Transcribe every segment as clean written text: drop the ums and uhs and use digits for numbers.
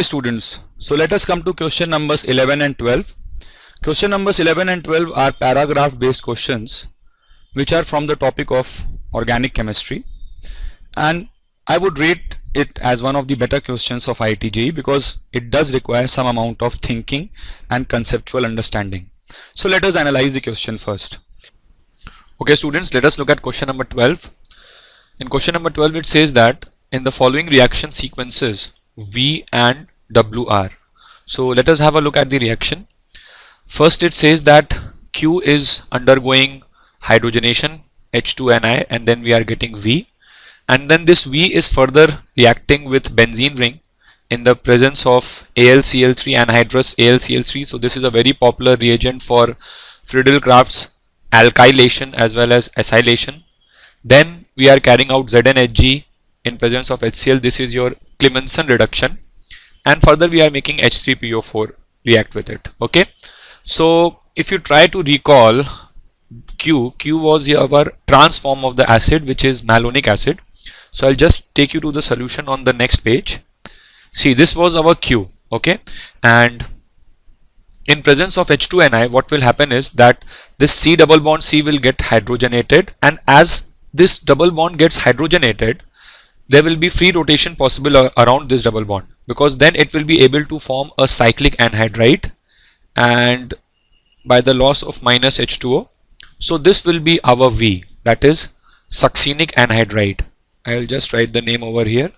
Students, so let us come to question numbers 11 and 12. Question numbers 11 and 12 are paragraph based questions which are from the topic of organic chemistry, and I would rate it as one of the better questions of IIT JEE because it does require some amount of thinking and conceptual understanding. So let us analyze the question first. Okay students, let us look at question number 12. In question number 12 it says that in the following reaction sequences V and W are. So let us have a look at the reaction. First it says that Q is undergoing hydrogenation H2Ni and then we are getting V, and then this V is further reacting with benzene ring in the presence of AlCl3 anhydrous AlCl3. So this is a very popular reagent for Friedel-Crafts alkylation as well as acylation. Then we are carrying out ZnHg in presence of HCl. This is your Clemmensen reduction, and further we are making H3PO4 react with it. Okay, so if you try to recall, Q was our trans form of the acid, which is malonic acid. So I'll just take you to the solution on the next page. See, this was our Q. Okay, and in presence of H2Ni, what will happen is that this C double bond C will get hydrogenated, and as this double bond gets hydrogenated, there will be free rotation possible around this double bond, because then it will be able to form a cyclic anhydride and by the loss of minus H2O. So this will be our V, that is succinic anhydride. I will just write the name over here,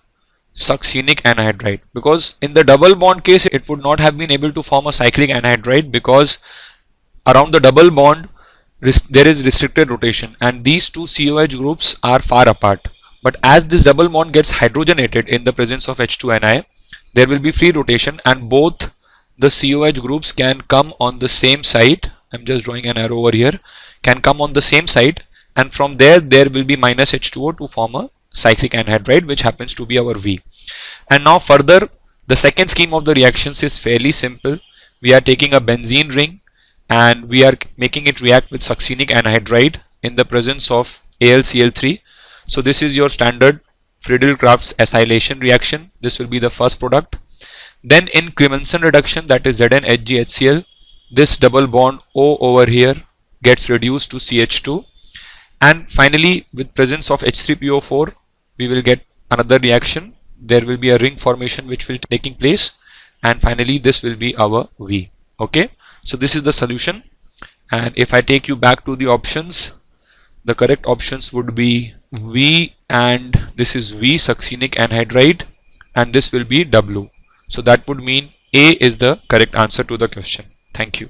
succinic anhydride, because in the double bond case it would not have been able to form a cyclic anhydride because around the double bond there is restricted rotation and these two COH groups are far apart. But as this double bond gets hydrogenated in the presence of H2Ni, there will be free rotation and both the COH groups can come on the same site. I'm just drawing an arrow over here, can come on the same site, and from there will be minus H2O to form a cyclic anhydride, which happens to be our V. And now further, the second scheme of the reactions is fairly simple. We are taking a benzene ring and we are making it react with succinic anhydride in the presence of AlCl3. So this is your standard Friedel-Crafts acylation reaction. This will be the first product. Then in Clemmensen reduction, that is ZnHgHCl, this double bond O over here gets reduced to CH2, and finally with presence of H3PO4 we will get another reaction. There will be a ring formation which will taking place, and finally this will be our V. Okay, so this is the solution, and if I take you back to the options, the correct options would be V, and this is V succinic anhydride, and this will be W. So that would mean A is the correct answer to the question. Thank you.